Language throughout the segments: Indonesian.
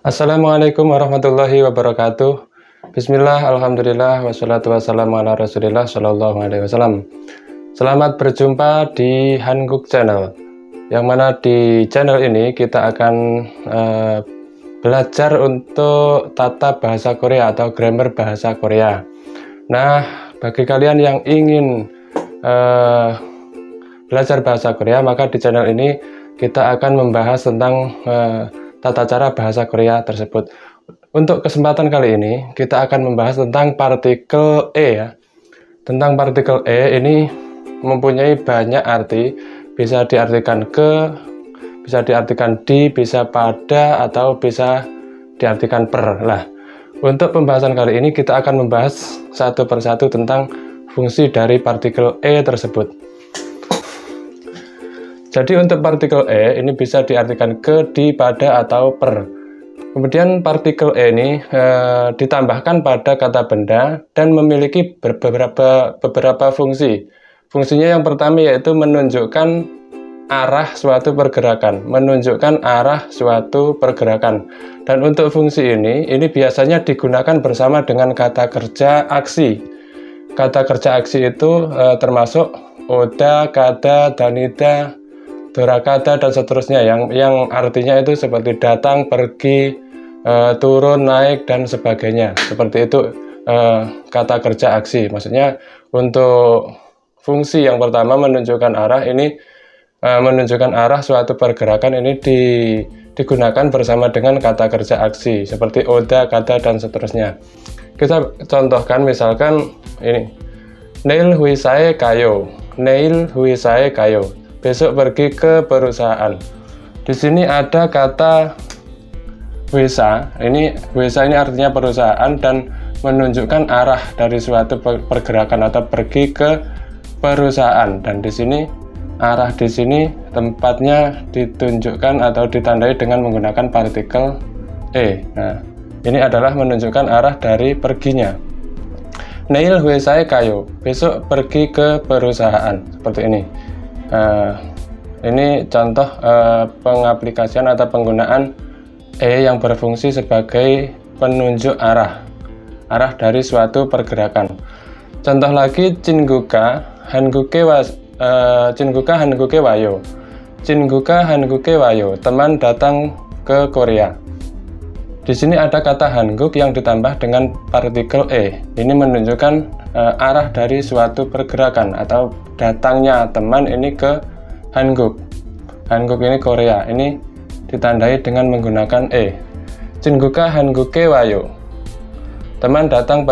Assalamualaikum warahmatullahi wabarakatuh. Bismillah, alhamdulillah, wassalatu wassalamu ala rasulillah sallallahu alaihi wasallam. Selamat berjumpa di Hanguk Channel, yang mana di channel ini kita akan belajar untuk tata bahasa Korea atau grammar bahasa Korea. Nah, bagi kalian yang ingin belajar bahasa Korea, maka di channel ini kita akan membahas tentang tata cara bahasa Korea tersebut. Untuk kesempatan kali ini kita akan membahas tentang partikel E ya. Tentang partikel E ini mempunyai banyak arti, bisa diartikan ke, bisa diartikan di, bisa pada, atau bisa diartikan per. Nah, untuk pembahasan kali ini kita akan membahas satu persatu tentang fungsi dari partikel E tersebut. Jadi untuk partikel E ini bisa diartikan ke, di, pada, atau per. Kemudian partikel E ini ditambahkan pada kata benda dan memiliki beberapa fungsi. Fungsinya yang pertama yaitu menunjukkan arah suatu pergerakan, Dan untuk fungsi ini biasanya digunakan bersama dengan kata kerja aksi. Kata kerja aksi itu termasuk oda, kada, danida, dorakada, dan seterusnya yang artinya itu seperti datang, pergi, turun, naik, dan sebagainya. Seperti itu kata kerja aksi. Maksudnya untuk fungsi yang pertama menunjukkan arah ini, menunjukkan arah suatu pergerakan ini digunakan bersama dengan kata kerja aksi seperti oda, kada, dan seterusnya. Kita contohkan misalkan ini, neil huisae kayo, besok pergi ke perusahaan. Di sini ada kata huisa. Huisa ini artinya perusahaan dan menunjukkan arah dari suatu pergerakan atau pergi ke perusahaan. Dan di sini arah di sini tempatnya ditunjukkan atau ditandai dengan menggunakan partikel E. Nah, ini adalah menunjukkan arah dari perginya. Neil huisae kayo, besok pergi ke perusahaan. Seperti ini. Ini contoh pengaplikasian atau penggunaan E yang berfungsi sebagai penunjuk arah dari suatu pergerakan. Contoh lagi, Jinguka hanguke wayo, teman datang ke Korea. Di sini ada kata hanguk yang ditambah dengan partikel E. Ini menunjukkan arah dari suatu pergerakan atau datangnya teman ini ke hanguk. Hanguk ini Korea. Ini ditandai dengan menggunakan E. Jinguka hanguke wayo, teman datang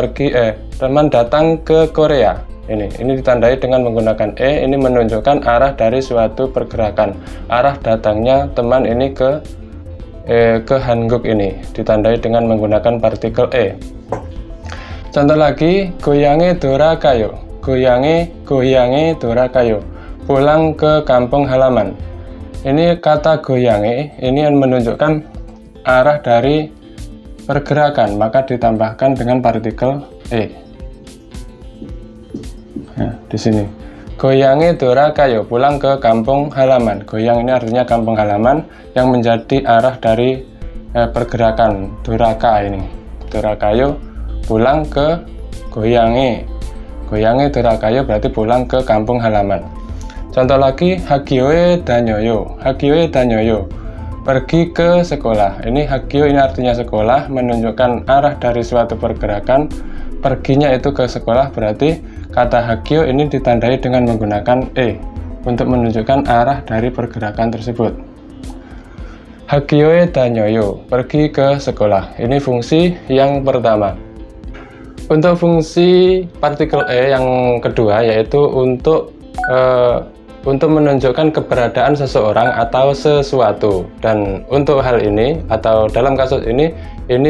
ke Korea. Ini ditandai dengan menggunakan E. Ini menunjukkan arah dari suatu pergerakan. Arah datangnya teman ini ke hanguk ini ditandai dengan menggunakan partikel E. Contoh lagi, goyange dorakayo, pulang ke kampung halaman. Ini kata goyange ini yang menunjukkan arah dari pergerakan, maka ditambahkan dengan partikel E. Nah, di sini goyange dorakayo, pulang ke kampung halaman. Goyang ini artinya kampung halaman yang menjadi arah dari pergerakan doraka ini. Dorakayo pulang ke goyange dorakayo berarti pulang ke kampung halaman. Contoh lagi, hagioe danyoyo, pergi ke sekolah. Ini hagio ini artinya sekolah, menunjukkan arah dari suatu pergerakan. Perginya itu ke sekolah, berarti kata hagio ini ditandai dengan menggunakan E untuk menunjukkan arah dari pergerakan tersebut. Hagioe danyoyo, pergi ke sekolah. Ini fungsi yang pertama. Untuk fungsi partikel E yang kedua yaitu untuk menunjukkan keberadaan seseorang atau sesuatu. Dan untuk hal ini atau dalam kasus ini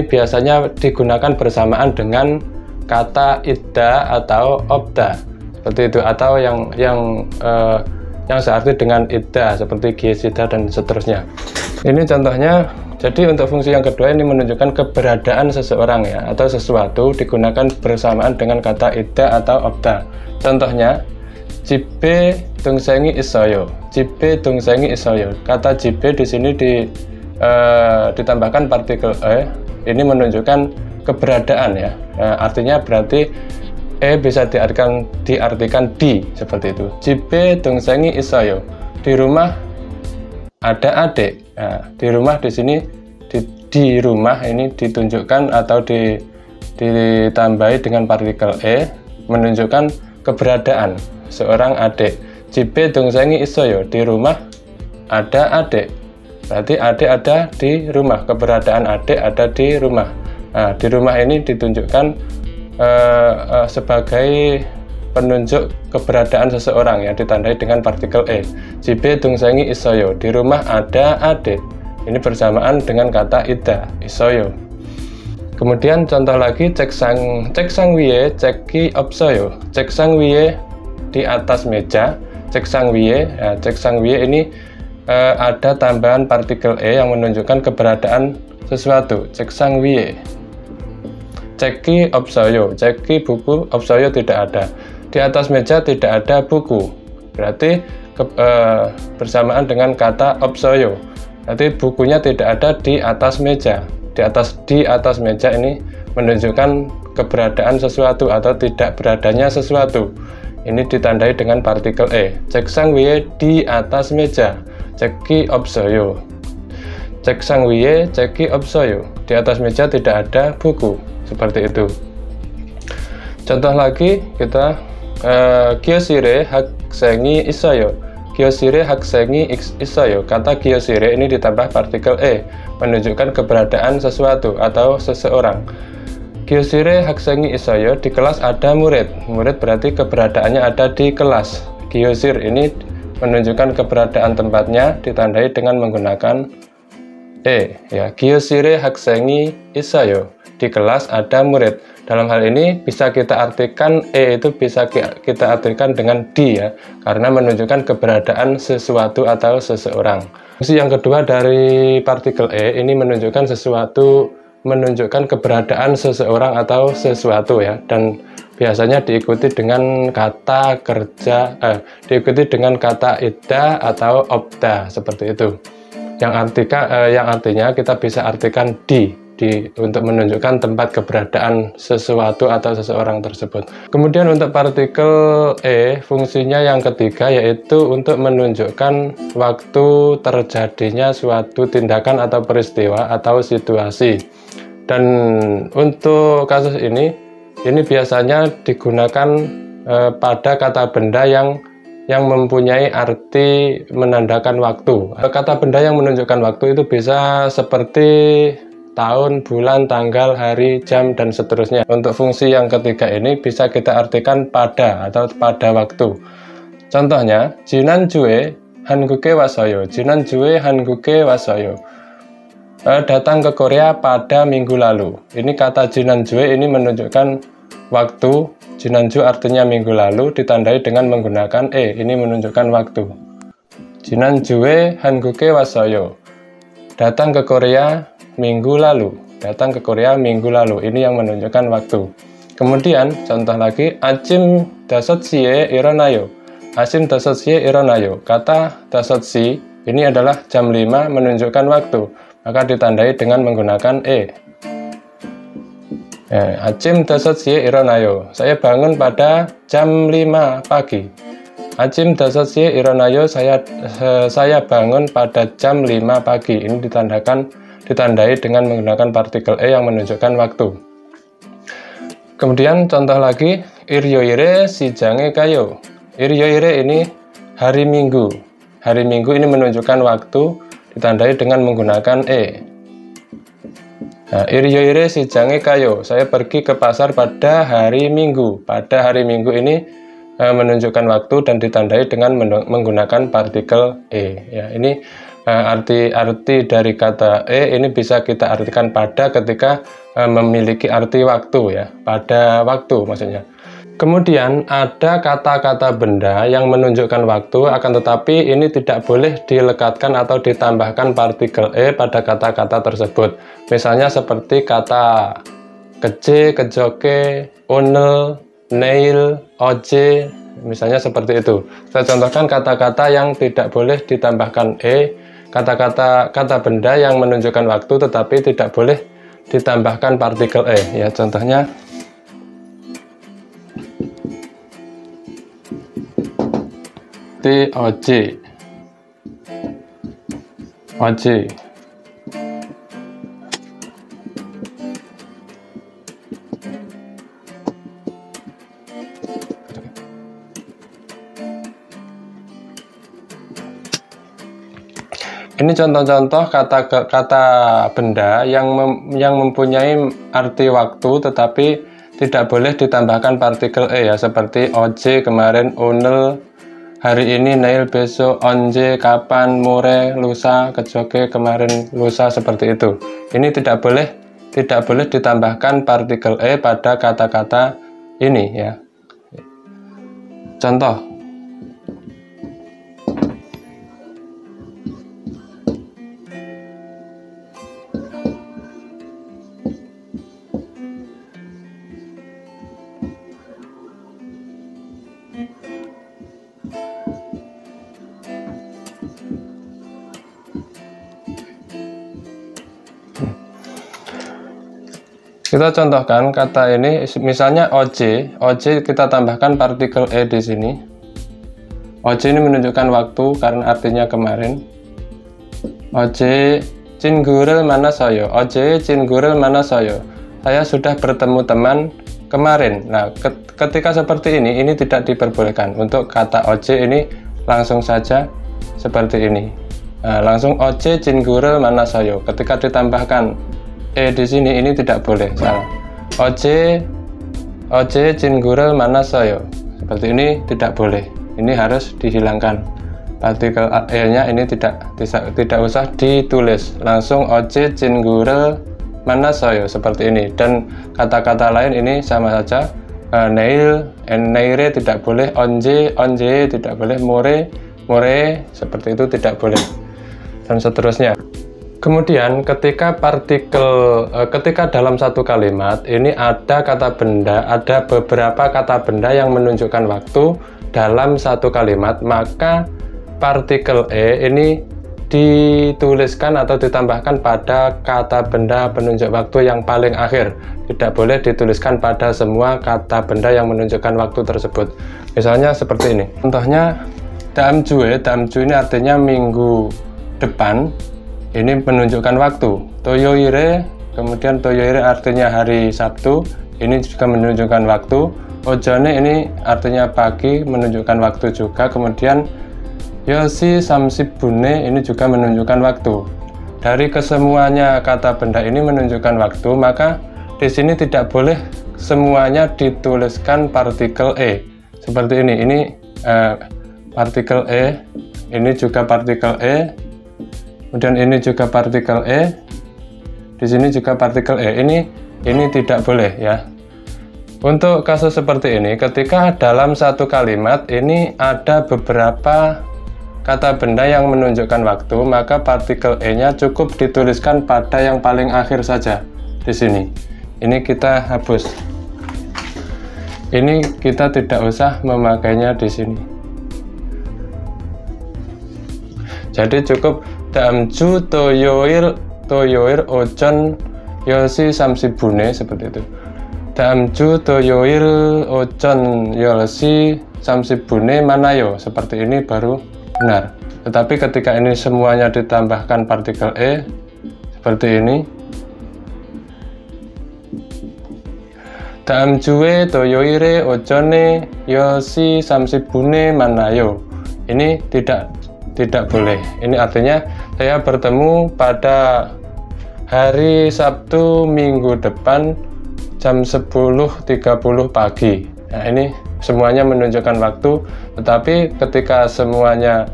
biasanya digunakan bersamaan dengan kata idda atau obda, seperti itu, atau yang searti dengan idda seperti giesida dan seterusnya. Ini contohnya. Jadi untuk fungsi yang kedua ini menunjukkan keberadaan seseorang ya atau sesuatu, digunakan bersamaan dengan kata idda atau obda. Contohnya, jibe dongsengi isoyo. Kata jibe di sini ditambahkan partikel e, ini menunjukkan keberadaan ya. Artinya berarti e bisa diartikan di seperti itu. Jibe dongsengi isoyo, di rumah ada adik. Nah, di rumah di sini di rumah ini ditunjukkan atau ditambahi dengan partikel e, menunjukkan keberadaan seorang adik. Jibe dongsengi isoyo, di rumah ada adik. Berarti adik ada di rumah, keberadaan adik ada di rumah. Nah, di rumah ini ditunjukkan sebagai penunjuk keberadaan seseorang yang ditandai dengan partikel e. Jibe dongsengi isoyo, di rumah ada adik. Ini bersamaan dengan kata ida, isoyo. Kemudian contoh lagi, ceksang wiye ceki opsoyo. Ceksang wiye di atas meja, ceksang wiye. Nah, ceksang wiye ini ada tambahan partikel e yang menunjukkan keberadaan sesuatu. Ceksang wiye. Ceki opsoyo, ceki buku, opsoyo tidak ada. Di atas meja tidak ada buku. Berarti bersamaan dengan kata opsoyo. Berarti bukunya tidak ada di atas meja. Di atas meja ini menunjukkan keberadaan sesuatu atau tidak beradanya sesuatu. Ini ditandai dengan partikel e. Ceksang wiye di atas meja. Ceki opsoyo. Ceksang wiye ceki opsoyo. Di atas meja tidak ada buku. Seperti itu. Contoh lagi kita gyosire haksengi isoyo. Gyosire haksengi isoyo. Kata gyosire ini ditambah partikel e, menunjukkan keberadaan sesuatu atau seseorang. Gyosire haksengi isoyo, di kelas ada murid. Murid berarti keberadaannya ada di kelas. Gyosir ini menunjukkan keberadaan tempatnya, ditandai dengan menggunakan e. Ya, gyosire haksengi isoyo. Di kelas ada murid. Dalam hal ini bisa kita artikan e itu bisa kita artikan dengan di ya, karena menunjukkan keberadaan sesuatu atau seseorang. Fungsi yang kedua dari partikel e ini menunjukkan sesuatu, menunjukkan keberadaan seseorang atau sesuatu ya, dan biasanya diikuti dengan kata kerja, diikuti dengan kata ida atau opda seperti itu. Yang artinya kita bisa artikan di untuk menunjukkan tempat keberadaan sesuatu atau seseorang tersebut. Kemudian untuk partikel e, fungsinya yang ketiga yaitu untuk menunjukkan waktu terjadinya suatu tindakan atau peristiwa atau situasi. Dan untuk kasus ini biasanya digunakan pada kata benda yang mempunyai arti menandakan waktu. Kata benda yang menunjukkan waktu itu bisa seperti tahun, bulan, tanggal, hari, jam, dan seterusnya. Untuk fungsi yang ketiga ini bisa kita artikan pada atau pada waktu. Contohnya, 지난주에 한국에 왔어요. 지난주에 한국에 왔어요. Datang ke Korea pada minggu lalu. Ini kata 지난주에 ini menunjukkan waktu. 지난주 artinya minggu lalu, ditandai dengan menggunakan e. Ini menunjukkan waktu. 지난주에 한국에 왔어요. Datang ke Korea minggu lalu. Datang ke Korea minggu lalu. Ini yang menunjukkan waktu. Kemudian contoh lagi, 아침 5시에 일어나요. 아침 5시에 일어나요. Kata 5시 ini adalah jam 5 menunjukkan waktu. Maka ditandai dengan menggunakan e. 아침 5시에 일어나요. Saya bangun pada jam 5 pagi. 아침 5시에 일어나요. Saya bangun pada jam 5 pagi. Ini ditandai dengan menggunakan partikel e yang menunjukkan waktu. Kemudian contoh lagi, 일요일에 시장에 가요. 일요일에 ini hari Minggu. Hari Minggu ini menunjukkan waktu, ditandai dengan menggunakan e. Nah, 일요일에 시장에 가요. Saya pergi ke pasar pada hari Minggu. Pada hari Minggu ini menunjukkan waktu dan ditandai dengan menggunakan partikel e. Ya, ini arti dari kata e ini bisa kita artikan pada ketika memiliki arti waktu ya, pada waktu maksudnya. Kemudian ada kata-kata benda yang menunjukkan waktu, akan tetapi ini tidak boleh dilekatkan atau ditambahkan partikel e pada kata-kata tersebut. Misalnya seperti kata keje, kejoke, 오늘, 내일, 어제, misalnya seperti itu. Saya contohkan kata-kata yang tidak boleh ditambahkan e kata benda yang menunjukkan waktu tetapi tidak boleh ditambahkan partikel e. Ya, contohnya oj. Ini contoh-contoh kata benda yang mempunyai arti waktu tetapi tidak boleh ditambahkan partikel e ya, seperti oje kemarin, onel hari ini, neil besok, onje kapan, more lusa, kejoge kemarin, lusa, seperti itu. Ini tidak boleh ditambahkan partikel e pada kata-kata ini ya. Contoh, kita contohkan kata ini, misalnya oje kita tambahkan partikel e di sini. Oje ini menunjukkan waktu karena artinya kemarin. Oje cinggurel mana soyo. Oje cinggurel mana soyo. Saya sudah bertemu teman kemarin. Nah, ketika seperti ini tidak diperbolehkan. Untuk kata oje ini langsung saja seperti ini. Nah, langsung oje cinggurel mana soyo. Ketika ditambahkan e di sini ini tidak boleh, salah. Oje cinggurel mana soyo. Seperti ini tidak boleh. Ini harus dihilangkan. Partikel e-nya ini tidak usah ditulis. Langsung oje cinggurel mana soyo seperti ini. Dan kata-kata lain ini sama saja. Neil, neire tidak boleh. Onje tidak boleh. More seperti itu tidak boleh. Dan seterusnya. Kemudian ketika dalam satu kalimat ini ada kata benda, ada beberapa kata benda yang menunjukkan waktu dalam satu kalimat, maka partikel e ini dituliskan atau ditambahkan pada kata benda penunjuk waktu yang paling akhir. Tidak boleh dituliskan pada semua kata benda yang menunjukkan waktu tersebut. Misalnya seperti ini. Contohnya damju ini artinya minggu depan. Ini menunjukkan waktu. Toyoire, kemudian toyoire artinya hari Sabtu, ini juga menunjukkan waktu. Ojone ini artinya pagi, menunjukkan waktu juga. Kemudian yoshi samsibune ini juga menunjukkan waktu. Dari kesemuanya kata benda ini menunjukkan waktu, maka di sini tidak boleh semuanya dituliskan partikel e. Seperti ini partikel e, ini juga partikel e. Kemudian ini juga partikel e, di sini juga partikel e. Ini tidak boleh ya. Untuk kasus seperti ini, ketika dalam satu kalimat ini ada beberapa kata benda yang menunjukkan waktu, maka partikel e-nya cukup dituliskan pada yang paling akhir saja di sini. Ini kita hapus. Ini kita tidak usah memakainya di sini. Jadi cukup damju toyoir ojon yoshi samsibune, seperti itu. Damju toyoir ojon yoshi samsibune manayo, seperti ini baru benar. Tetapi ketika ini semuanya ditambahkan partikel e seperti ini, damjue toyoire ojone yoshi samsibune manayo, ini tidak boleh. Ini artinya saya bertemu pada hari Sabtu minggu depan jam 10.30 pagi. Nah, ini semuanya menunjukkan waktu, tetapi ketika semuanya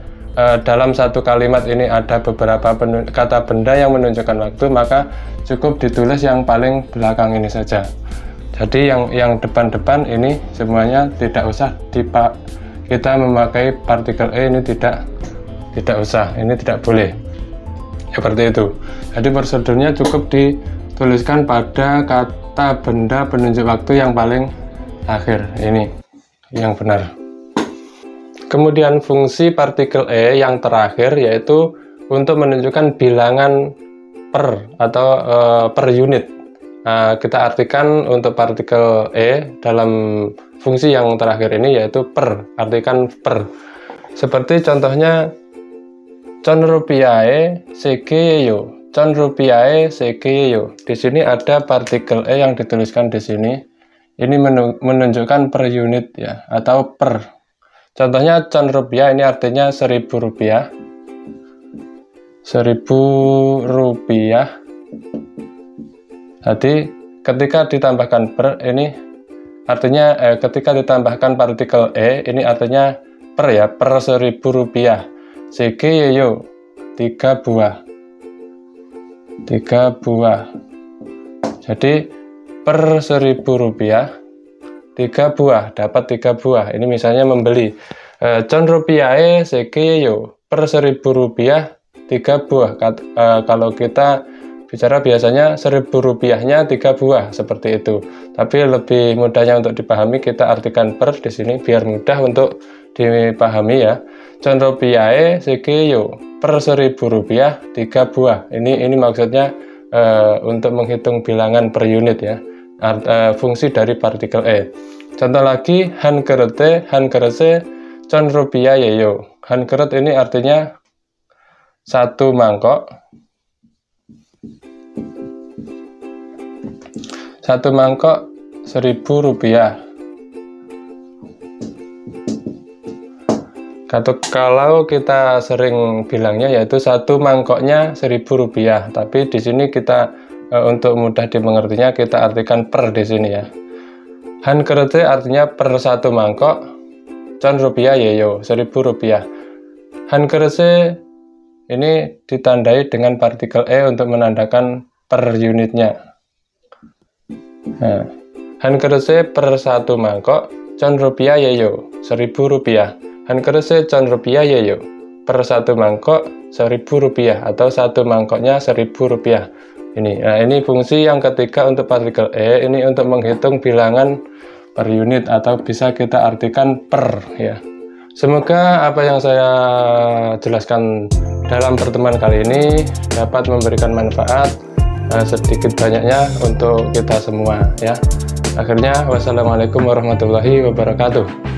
dalam satu kalimat ini ada beberapa kata benda yang menunjukkan waktu, maka cukup ditulis yang paling belakang ini saja. Jadi yang depan-depan ini semuanya tidak usah kita memakai partikel e, ini tidak usah, ini tidak boleh seperti itu. Jadi prosedurnya cukup dituliskan pada kata benda penunjuk waktu yang paling akhir, ini yang benar. Kemudian fungsi partikel e yang terakhir yaitu untuk menunjukkan bilangan per atau per unit. Nah, kita artikan untuk partikel E dalam fungsi yang terakhir ini yaitu per, artikan per. Seperti contohnya con rupiahe segeyo, con rupiahe segeyo. Di sini ada partikel E yang dituliskan di sini. Ini menunjukkan per unit ya, atau per. Contohnya con rupiah ini artinya 1.000 rupiah. 1.000 rupiah. Jadi ketika ditambahkan per ini artinya ketika ditambahkan partikel E ini artinya per ya, per 1.000 rupiah. Segeyo 3 buah. 3 buah. Jadi per 1.000 rupiah 3 buah, dapat 3 buah. Ini misalnya membeli con rupiahe segeyo, per 1.000 rupiah 3 buah. Kalau kita bicara biasanya 1.000 rupiahnya 3 buah, seperti itu. Tapi lebih mudahnya untuk dipahami kita artikan per di sini biar mudah untuk dipahami ya. Con rupiahe segeyo, per 1.000 rupiah 3 buah. Ini maksudnya untuk menghitung bilangan per unit ya. Fungsi dari partikel E. Contoh lagi, han kerete con rupiah yeyo. Han keret ini artinya 1 mangkok. 1 mangkok 1.000 rupiah. Kalau kita sering bilangnya yaitu 1 mangkoknya 1.000 rupiah. Tapi di sini kita untuk mudah dimengertinya kita artikan per di sini ya. Han kerete artinya per 1 mangkok, con rupiah yeyo 1.000 rupiah. Han kerete ini ditandai dengan partikel E untuk menandakan per unitnya. Nah, han kerete per 1 mangkok, con rupiah yeyo 1.000 rupiah. Han kerete con rupiah yeyo, per 1 mangkok 1.000 rupiah atau 1 mangkoknya 1.000 rupiah. Ini fungsi yang ketiga untuk partikel E, ini untuk menghitung bilangan per unit atau bisa kita artikan per ya. Semoga apa yang saya jelaskan dalam pertemuan kali ini dapat memberikan manfaat sedikit banyaknya untuk kita semua ya. Akhirnya wassalamualaikum warahmatullahi wabarakatuh.